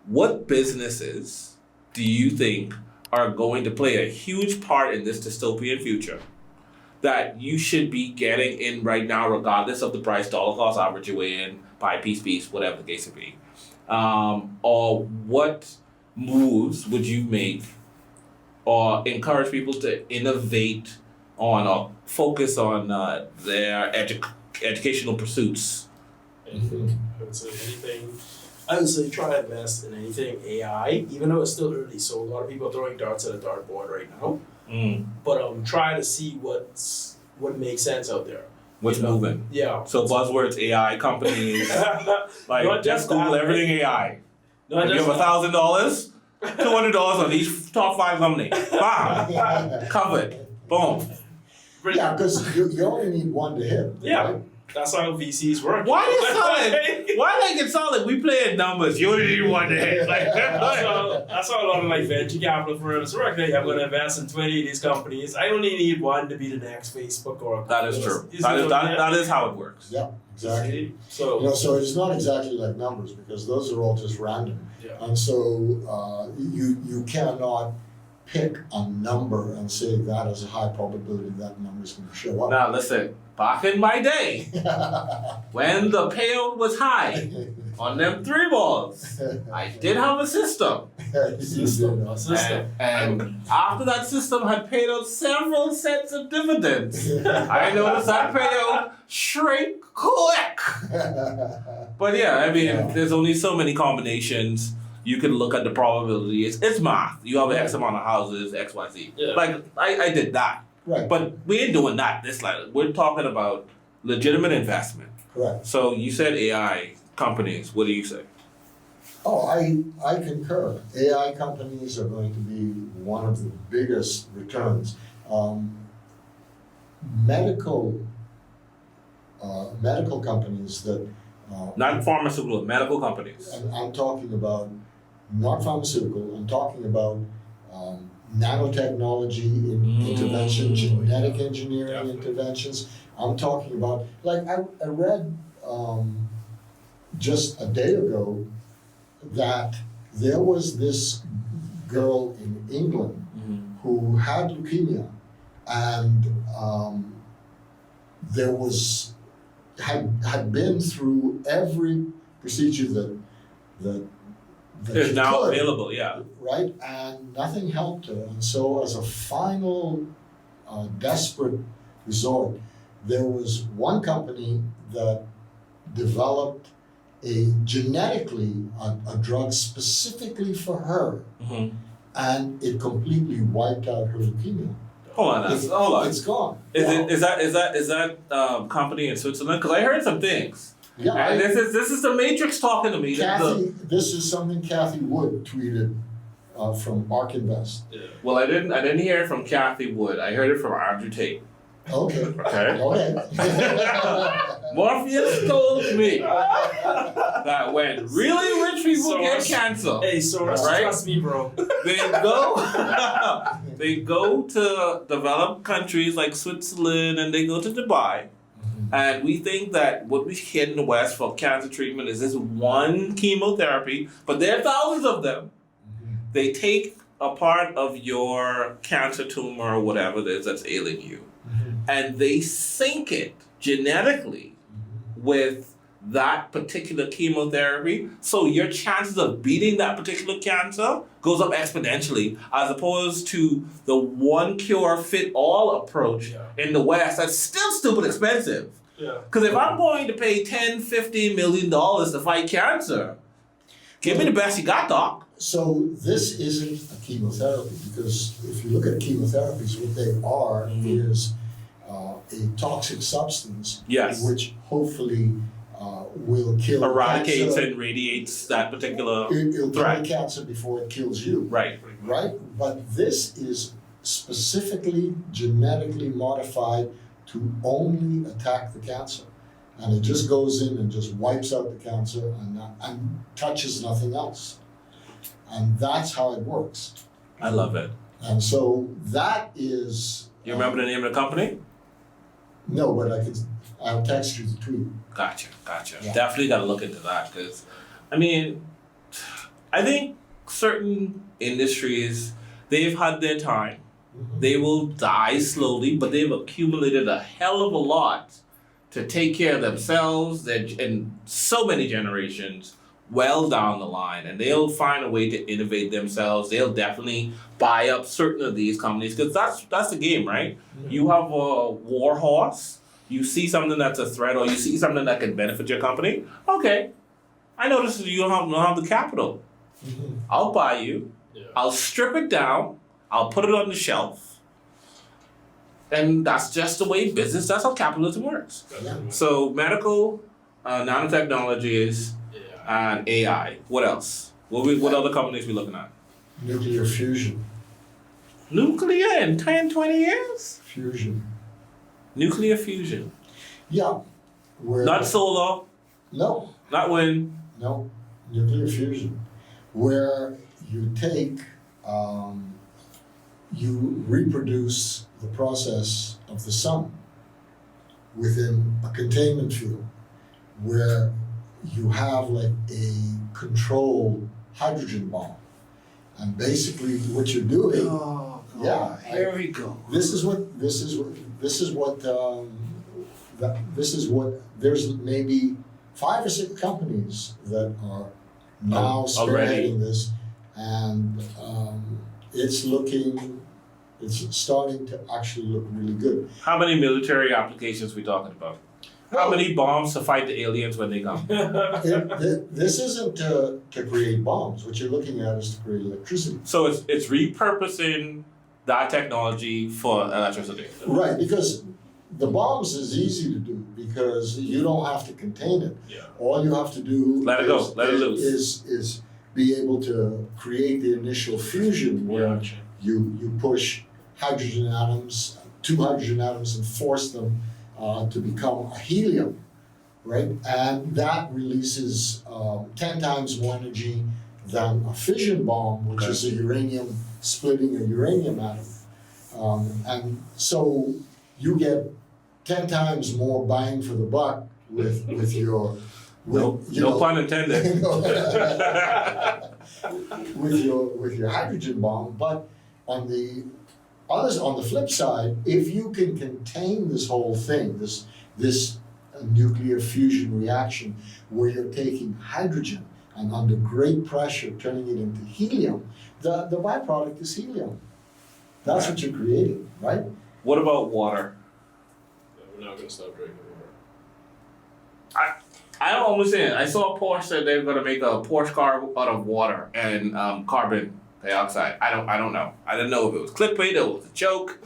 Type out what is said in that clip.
what businesses do you think are going to play a huge part in this dystopian future that you should be getting in right now, regardless of the price, dollar cost average your way in, buy piece, whatever the case may be? Or what moves would you make or encourage people to innovate on or focus on their educational pursuits? Anything. I would say anything. I would say try to invest in anything AI, even though it's still early. So a lot of people are throwing darts at a dartboard right now. But try to see what makes sense out there. What's moving? Yeah. So buzzwords, AI companies, like Not just just Google that, everything AI. Not Give just $1,000, $200 on each top 5 company. Bam, covered. Boom. Yeah, because you only need one to hit. Yeah. Right? That's how VCs work. Why make it sound like we play in numbers? You only need one to hit. Like, that's how a lot of like venture capital firms work. Like, I'm going to invest in 20 of these companies. I only need one to be the next Facebook or. that is true. That is how it works. Yeah, exactly. So So it's not exactly like numbers because those are all just random. yeah. And so you cannot pick a number and say that is a high probability that number is going to show up. Now listen, back in my day, when the payout was high on them 3 balls, I did have a system. And after that system had paid out several sets of dividends, I noticed that payout shrink quick. But yeah, I mean, there's only so many combinations. You can look at the probability. It's math. You have X amount of houses, X, Y, Z. Yeah. Like, I did that. Right. But we ain't doing that. We're talking about legitimate investment. Correct. So you said AI companies. What do you say? Oh, I concur. AI companies are going to be one of the biggest returns. Medical companies that. Not pharmaceutical, medical companies. And I'm talking about not pharmaceutical. I'm talking about nanotechnology intervention, genetic engineering interventions. I'm talking about, like I read just a day ago that there was this girl in England who had leukemia, and there was had been through every procedure that It's she now could, available, yeah. right? And nothing helped her. And so, as a final desperate resort, there was one company that developed genetically a drug specifically for her, and it completely wiped out her leukemia. Hold on. It's gone. Is that company in Switzerland? Because I heard some things. Yeah, And this is the Matrix talking to me. This is something Kathy Wood tweeted from ARK Invest. Yeah. Well, I didn't hear it from Kathy Wood. I heard it from Andrew Tate. Okay. Okay. Go ahead. Morpheus told me that when really rich people get cancer, Hey, Source, Right? trust me, bro. they go to developed countries like Switzerland and they go to Dubai. And we think that what we get in the West for cancer treatment is this one chemotherapy, but there are thousands of them. They take a part of your cancer tumor or whatever it is that's ailing you, and they sync it genetically with that particular chemotherapy, so your chances of beating that particular cancer goes up exponentially, as opposed to the one cure fit all approach in the West that's still stupid expensive. Yeah. Because if I'm going to pay $10-15 million to fight cancer, give me the best you got, doc. So this isn't a chemotherapy, because if you look at chemotherapies, what they are is a toxic substance, Yes. which hopefully will kill Eradicates cancer. and radiates that particular It'll threat. kill cancer before it kills you. Right. Right? But this is specifically genetically modified to only attack the cancer. And it just goes in and just wipes out the cancer and touches nothing else. And that's how it works. I love it. And so that is... You remember the name of the company? No, but I'll text you the tweet. Gotcha. Yeah. Definitely got to look into that, because, I mean, I think certain industries, they've had their time. They will die slowly, but they've accumulated a hell of a lot to take care of themselves and so many generations well down the line. And they'll find a way to innovate themselves. They'll definitely buy up certain of these companies because that's the game, right? You have a war horse. You see something that's a threat, or you see something that can benefit your company. Okay, I notice you don't have the capital. I'll buy you. Yeah. I'll strip it down. I'll put it on the shelf. And that's just the way business, that's how capitalism works. So medical, nanotechnologies, and AI. What else? What other companies we looking at? Nuclear fusion. Nuclear in 10, 20 years? Fusion. Nuclear fusion. Yeah. Where, Not solar, no, not wind. no. Nuclear fusion. Where you take, you reproduce the process of the sun within a containment field where you have like a controlled hydrogen bomb. And basically what you're doing, Oh, God. Yeah, Here we go. There's maybe 5 or 6 companies that are now Already. spearheading this, and it's starting to actually look really good. How many military applications we talking about? How many bombs to fight the aliens when they come? This isn't to create bombs. What you're looking at is to create electricity. So it's repurposing that technology for electricity. Right, because the bombs is easy to do because you don't have to contain it. Yeah. All you have to do Let it go, let it loose. is be able to create the initial fusion where Gotcha. you push hydrogen atoms, 2 hydrogen atoms, and force them to become a helium, right? And that releases 10 times more energy than a fission bomb, which is a uranium splitting a uranium atom. And so you get 10 times more bang for the buck with your No pun intended. with your hydrogen bomb. But on the flip side, if you can contain this whole thing, this nuclear fusion reaction where you're taking hydrogen and under great pressure turning it into helium, the byproduct is helium. That's what you're creating, right? What about water? Yeah, we're not gonna stop drinking water. I don't understand. I saw Porsche said they're gonna make a Porsche car out of water and carbon dioxide. I don't know. I didn't know if it was clickbait or it was a joke.